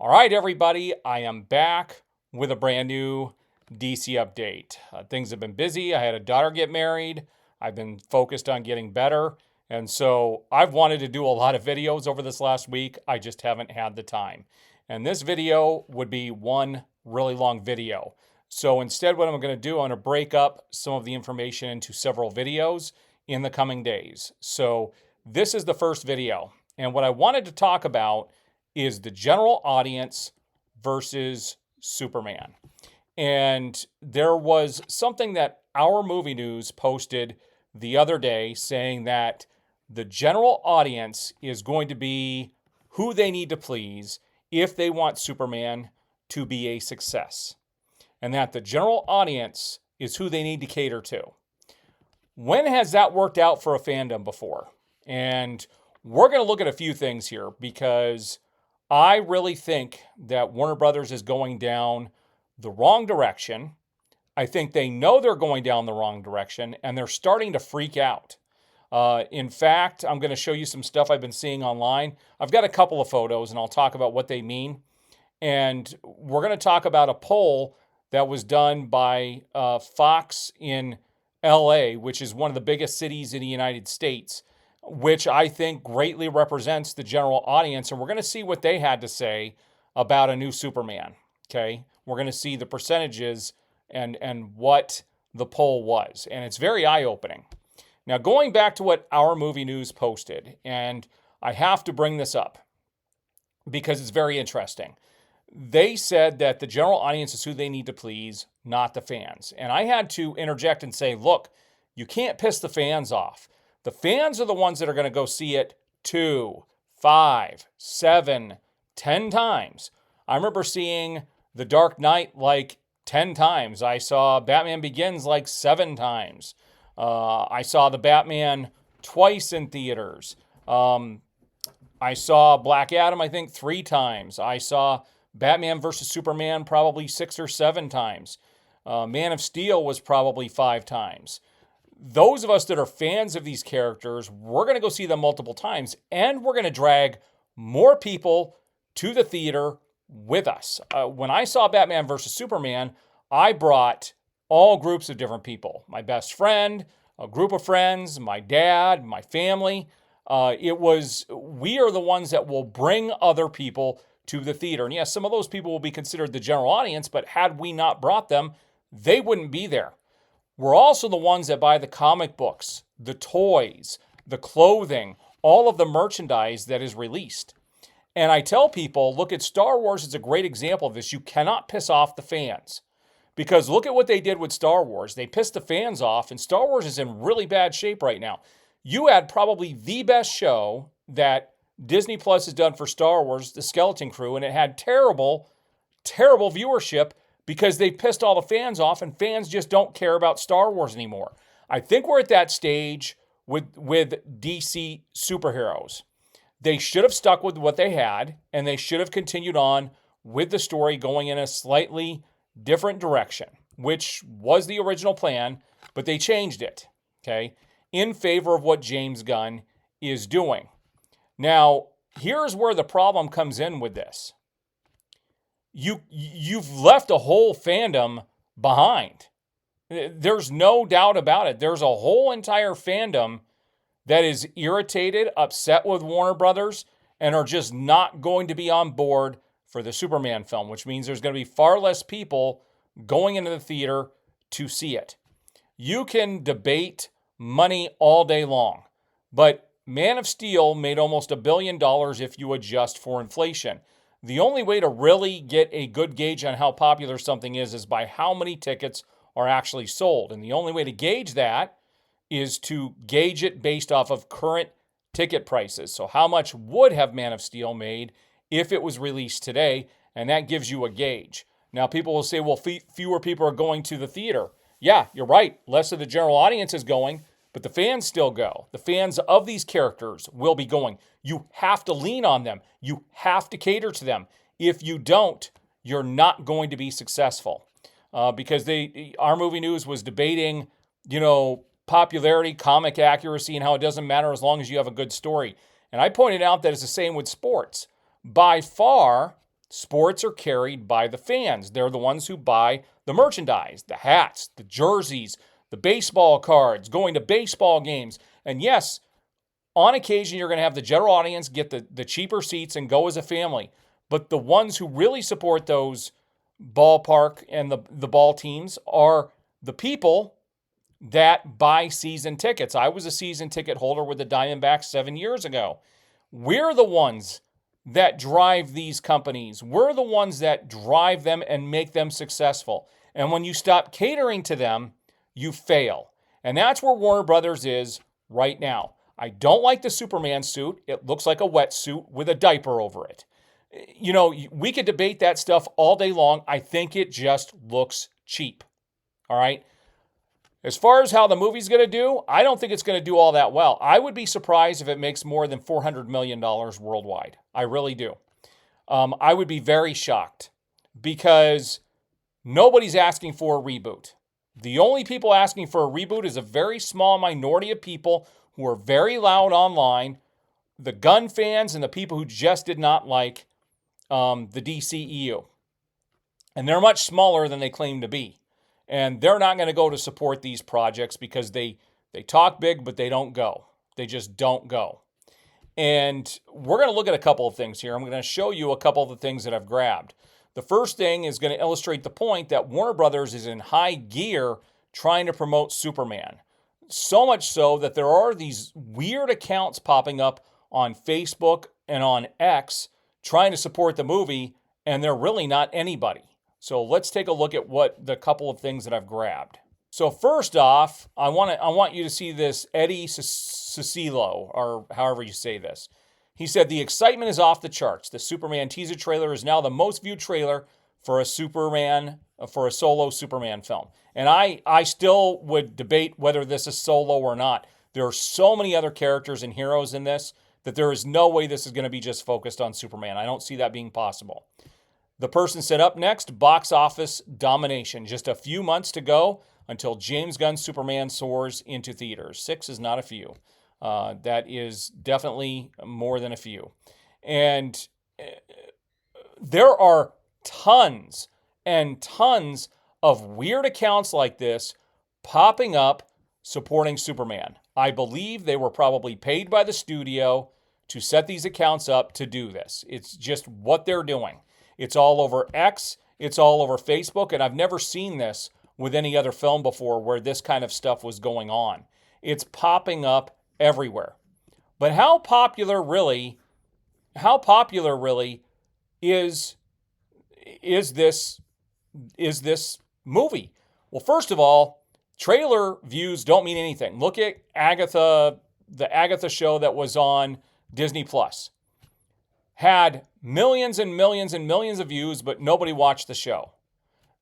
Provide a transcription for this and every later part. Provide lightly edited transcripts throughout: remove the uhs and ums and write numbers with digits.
All right, everybody, I am back with a brand new DC update. Things have been busy. I had a daughter get married. I've been focused on getting better. And so I've wanted to do a lot of videos over this last week. I just haven't had the time. And this video would be one really long video. So instead, what I'm going to do, I'm going to break up some of the information into several videos in the coming days. So this is the first video. And what I wanted to talk about is the general audience versus Superman. And there was something that Our Movie News posted the other day saying that the general audience is going to be who they need to please if they want Superman to be a success. And that the general audience is who they need to cater to. When has that worked out for a fandom before? And we're going to look at a few things here because I really think that Warner Brothers is going down the wrong direction. I think they know they're going down the wrong direction, and they're starting to freak out. In fact, I'm going to show you some stuff I've been seeing online. I've got a couple of photos, and I'll talk about what they mean. And we're going to talk about a poll that was done by Fox in LA, which is one of the biggest cities in the United States, which I think greatly represents the general audience. And we're going to see what they had to say about a new Superman. Okay. We're going to see the percentages and what the poll was. And it's very eye-opening. Now, going back to what Our Movie News posted, and I have to bring this up because it's very interesting. They said that the general audience is who they need to please, not the fans. And I had to interject and say, look, you can't piss the fans off. The fans are the ones that are going to go see it 2, 5, 7, 10 times. I remember seeing The Dark Knight like 10 times. I saw Batman Begins like 7 times. I saw The Batman twice in theaters. I saw Black Adam, I think, 3 times. I saw Batman versus Superman probably 6 or 7 times. Man of Steel was probably 5 times. Those of us that are fans of these characters, we're going to go see them multiple times, and we're going to drag more people to the theater with us. When I saw Batman versus Superman, I brought all groups of different people. My best friend, a group of friends, my dad, my family. We are the ones that will bring other people to the theater. And yes, some of those people will be considered the general audience, but had we not brought them, they wouldn't be there. We're also the ones that buy the comic books, the toys, the clothing, all of the merchandise that is released. And I tell people, look at Star Wars as a great example of this. You cannot piss off the fans. Because look at what they did with Star Wars. They pissed the fans off, and Star Wars is in really bad shape right now. You had probably the best show that Disney Plus has done for Star Wars, The Skeleton Crew, and it had terrible, terrible viewership because they pissed all the fans off, and fans just don't care about Star Wars anymore. I think we're at that stage with DC superheroes. They should have stuck with what they had, and they should have continued on with the story going in a slightly different direction, which was the original plan, but they changed it, okay, in favor of what James Gunn is doing. Now, here's where the problem comes in with this. You've left a whole fandom behind. There's no doubt about it. There's a whole entire fandom that is irritated, upset with Warner Brothers, and are just not going to be on board for the Superman film, which means there's going to be far less people going into the theater to see it. You can debate money all day long, but Man of Steel made almost $1 billion if you adjust for inflation. The only way to really get a good gauge on how popular something is by how many tickets are actually sold. And the only way to gauge that is to gauge it based off of current ticket prices. So how much would have Man of Steel made if it was released today? And that gives you a gauge. Now, people will say, well, fewer people are going to the theater. Yeah, you're right. Less of the general audience is going, but the fans still go. The fans of these characters will be going. You have to lean on them. You have to cater to them. If you don't, you're not going to be successful. Because Our Movie News was debating, popularity, comic accuracy, and how it doesn't matter as long as you have a good story. And I pointed out that it's the same with sports. By far, Sports are carried by the fans. They're the ones who buy the merchandise, the hats, the jerseys, the baseball cards, going to baseball games. And yes, on occasion, you're going to have the general audience get the cheaper seats and go as a family. But the ones who really support those ballpark and the ball teams are the people that buy season tickets. I was a season ticket holder with the Diamondbacks 7 years ago. We're the ones that drive these companies. We're the ones that drive them and make them successful. And when you stop catering to them, you fail. And that's where Warner Brothers is right now. I don't like the Superman suit. It looks like a wetsuit with a diaper over it. You know, we could debate that stuff all day long. I think it just looks cheap. All right? As far as how the movie's going to do, I don't think it's going to do all that well. I would be surprised if it makes more than $400 million worldwide. I really do. I would be very shocked because nobody's asking for a reboot. The only people asking for a reboot is a very small minority of people who are very loud online, the gun fans and the people who just did not like the DCEU. And they're much smaller than they claim to be. And they're not going to go to support these projects because they talk big, but they don't go. They just don't go. And we're going to look at a couple of things here. I'm going to show you a couple of the things that I've grabbed. The first thing is going to illustrate the point that Warner Brothers is in high gear trying to promote Superman. So much so that there are these weird accounts popping up on Facebook and on X trying to support the movie, and they're really not anybody. So let's take a look at what the couple of things that I've grabbed. So first off, I want you to see this Eddie Cicillo, or however you say this. He said, the excitement is off the charts. The Superman teaser trailer is now the most viewed trailer for a solo Superman film. And I still would debate whether this is solo or not. There are so many other characters and heroes in this that there is no way this is going to be just focused on Superman. I don't see that being possible. The person said, up next, box office domination. Just a few months to go until James Gunn's Superman soars into theaters. 6 is not a few. That is definitely more than a few. And there are tons and tons of weird accounts like this popping up supporting Superman. I believe they were probably paid by the studio to set these accounts up to do this. It's just what they're doing. It's all over X. It's all over Facebook. And I've never seen this with any other film before where this kind of stuff was going on. It's popping up everywhere. But how popular really is this movie? Well, first of all, trailer views don't mean anything. Look at Agatha, the Agatha show that was on Disney Plus. Had millions and millions and millions of views, but nobody watched the show.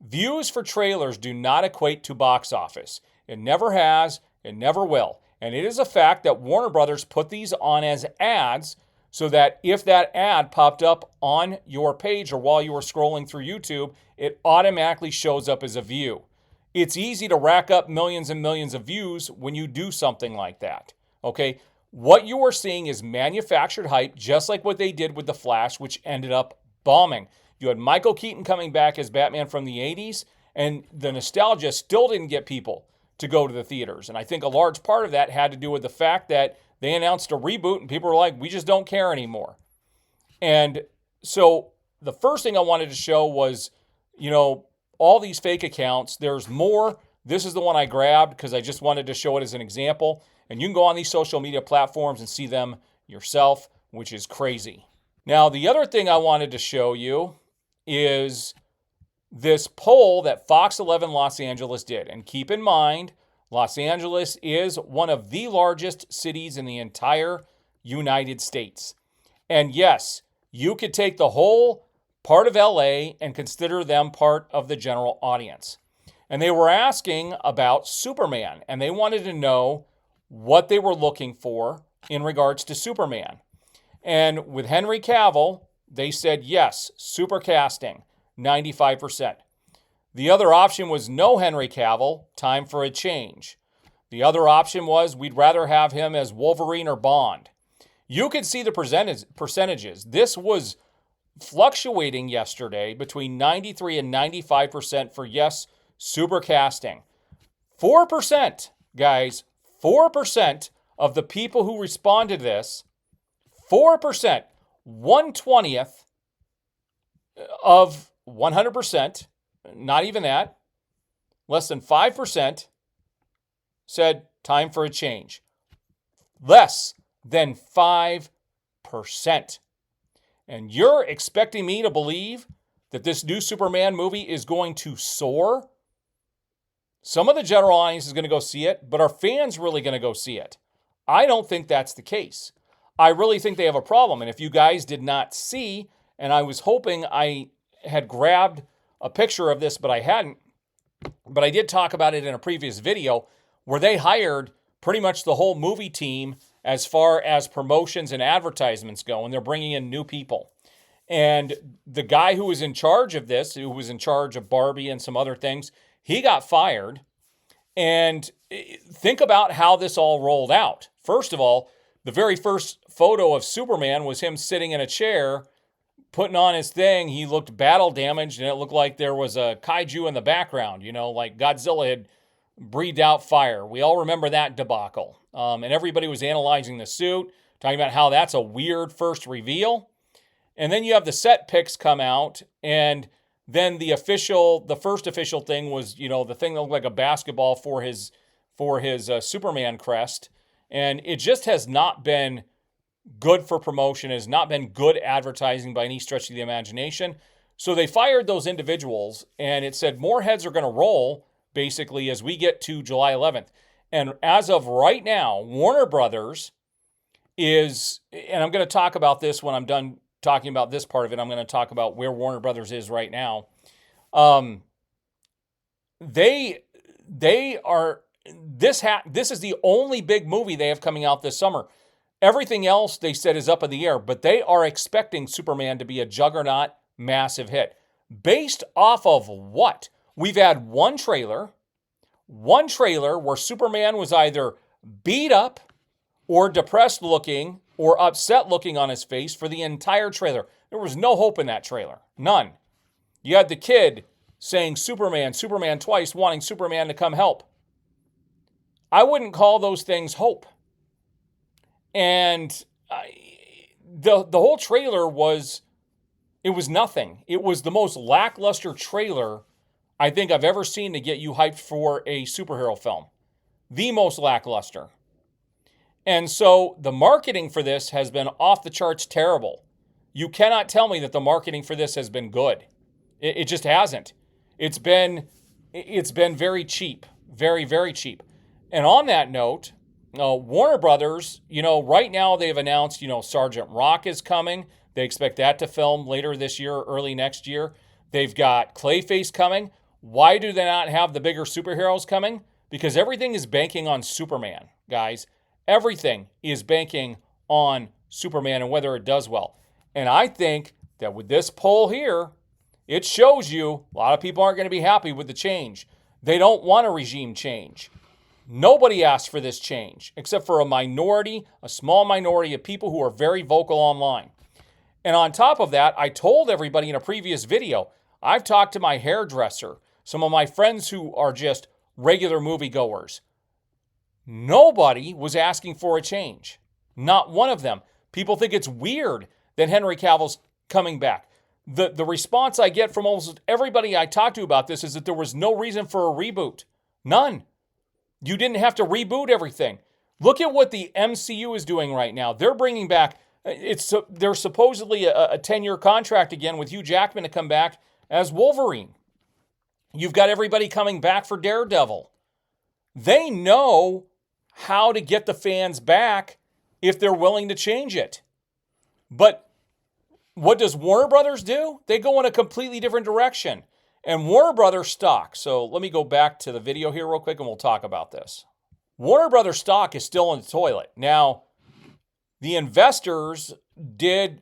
Views for trailers do not equate to box office. It never has, it never will. And it is a fact that Warner Brothers put these on as ads so that if that ad popped up on your page or while you were scrolling through YouTube, it automatically shows up as a view. It's easy to rack up millions and millions of views when you do something like that. Okay? What you are seeing is manufactured hype, just like what they did with The Flash, which ended up bombing. You had Michael Keaton coming back as Batman from the 80s, and the nostalgia still didn't get people to go to the theaters. And I think a large part of that had to do with the fact that they announced a reboot and people were like, we just don't care anymore. And so the first thing I wanted to show was, all these fake accounts. There's more. This is the one I grabbed because I just wanted to show it as an example. And you can go on these social media platforms and see them yourself, which is crazy. Now, the other thing I wanted to show you is this poll that Fox 11 Los Angeles did. And keep in mind, Los Angeles is one of the largest cities in the entire United States. And yes, you could take the whole part of LA and consider them part of the general audience. And they were asking about Superman, and they wanted to know what they were looking for in regards to Superman. And with Henry Cavill, they said yes, super casting, 95%. The other option was no Henry Cavill, time for a change. The other option was we'd rather have him as Wolverine or Bond. You could see the percentages. This was fluctuating yesterday between 93 and 95% for yes, super casting. 4%, guys, 4% of the people who responded to this, 4%, 1/20th of 100%, not even that, less than 5% said time for a change. Less than 5%. And you're expecting me to believe that this new Superman movie is going to soar? Some of the general audience is going to go see it, but are fans really going to go see it? I don't think that's the case. I really think they have a problem. And if you guys did not see, and I was hoping I had grabbed a picture of this, but I hadn't, but I did talk about it in a previous video where they hired pretty much the whole movie team as far as promotions and advertisements go, and they're bringing in new people. And the guy who was in charge of this, who was in charge of Barbie and some other things, he got fired. And think about how this all rolled out. First of all, the very first photo of Superman was him sitting in a chair, putting on his thing. He looked battle damaged, and it looked like there was a kaiju in the background, like Godzilla had breathed out fire. We all remember that debacle. And everybody was analyzing the suit, talking about how that's a weird first reveal. And then you have the set pics come out, and then the first official thing was, the thing that looked like a basketball for his Superman crest. And it just has not been good for promotion, has not been good advertising by any stretch of the imagination. So they fired those individuals, and it said more heads are going to roll, basically, as we get to July 11th. And as of right now, Warner Brothers is, and I'm going to talk about this when I'm done talking about this part of it, I'm going to talk about where Warner Brothers is right now. This is the only big movie they have coming out this summer. Everything else they said is up in the air, but they are expecting Superman to be a juggernaut, massive hit. Based off of what? We've had one trailer where Superman was either beat up or depressed looking or upset looking on his face for the entire trailer. There was no hope in that trailer. None. You had the kid saying Superman, Superman twice, wanting Superman to come help. I wouldn't call those things hope. And the whole trailer was nothing. It was the most lackluster trailer I think I've ever seen to get you hyped for a superhero film. The most lackluster. And so the marketing for this has been off the charts terrible. You cannot tell me that the marketing for this has been good. It just hasn't. It's been very cheap. Very, very cheap. And on that note, Warner Brothers, right now they've announced, Sergeant Rock is coming. They expect that to film later this year, early next year. They've got Clayface coming. Why do they not have the bigger superheroes coming? Because everything is banking on Superman, guys. Everything is banking on Superman and whether it does well. And I think that with this poll here, it shows you a lot of people aren't going to be happy with the change. They don't want a regime change. Nobody asked for this change, except for a small minority of people who are very vocal online. And on top of that, I told everybody in a previous video, I've talked to my hairdresser, some of my friends who are just regular moviegoers. Nobody was asking for a change. Not one of them. People think it's weird that Henry Cavill's coming back. The response I get from almost everybody I talk to about this is that there was no reason for a reboot. None. You didn't have to reboot everything. Look at what the MCU is doing right now. They're bringing back, there's supposedly a 10-year contract again with Hugh Jackman to come back as Wolverine. You've got everybody coming back for Daredevil. They know how to get the fans back if they're willing to change it. But what does Warner Brothers do? They go in a completely different direction. And Warner Brothers stock, so let me go back to the video here real quick and we'll talk about this. Warner Brothers stock is still in the toilet. Now, the investors did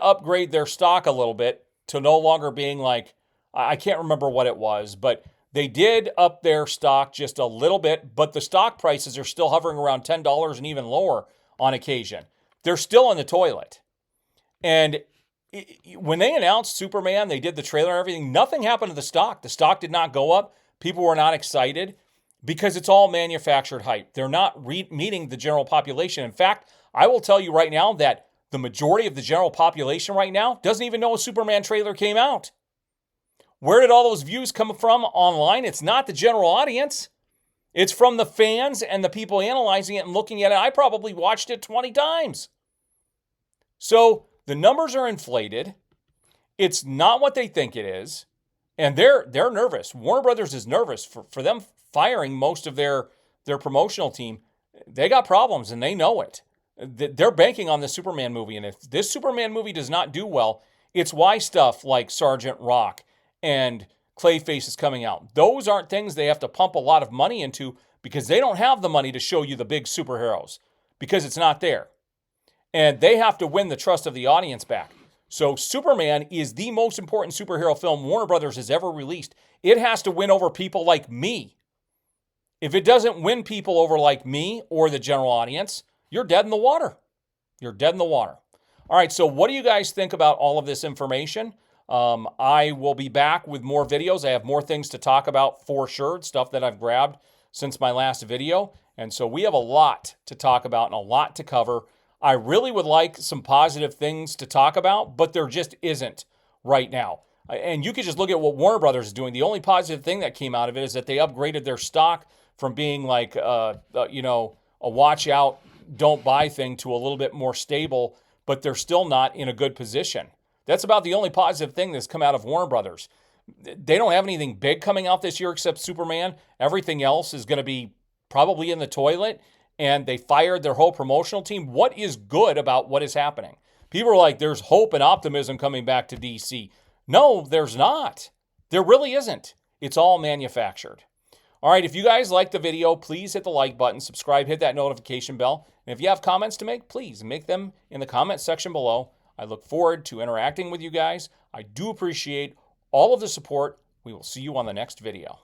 upgrade their stock a little bit to no longer being like, I can't remember what it was, but they did up their stock just a little bit, but the stock prices are still hovering around $10 and even lower on occasion. They're still in the toilet. And When they announced Superman, they did the trailer and everything, nothing happened to the stock. The stock did not go up. People were not excited because it's all manufactured hype. They're not meeting the general population. In fact, I will tell you right now that the majority of the general population right now doesn't even know a Superman trailer came out. Where did all those views come from online? It's not the general audience. It's from the fans and the people analyzing it and looking at it. I probably watched it 20 times. So the numbers are inflated. It's not what they think it is. And they're nervous. Warner Brothers is nervous for them firing most of their promotional team. They got problems and they know it. They're banking on the Superman movie. And if this Superman movie does not do well, it's why stuff like Sergeant Rock and Clayface is coming out. Those aren't things they have to pump a lot of money into because they don't have the money to show you the big superheroes because it's not there. And they have to win the trust of the audience back. So Superman is the most important superhero film Warner Brothers has ever released. It has to win over people like me. If it doesn't win people over like me or the general audience, you're dead in the water. You're dead in the water. All right, so what do you guys think about all of this information? I will be back with more videos. I have more things to talk about for sure, stuff that I've grabbed since my last video. And so we have a lot to talk about and a lot to cover. I really would like some positive things to talk about, but there just isn't right now. And you could just look at what Warner Brothers is doing. The only positive thing that came out of it is that they upgraded their stock from being like, a watch out, don't buy thing to a little bit more stable, but they're still not in a good position. That's about the only positive thing that's come out of Warner Brothers. They don't have anything big coming out this year except Superman. Everything else is going to be probably in the toilet, and they fired their whole promotional team. What is good about what is happening? People are like, there's hope and optimism coming back to DC. No, there's not. There really isn't. It's all manufactured. All right, if you guys like the video, please hit the like button, subscribe, hit that notification bell. And if you have comments to make, please make them in the comment section below. I look forward to interacting with you guys. I do appreciate all of the support. We will see you on the next video.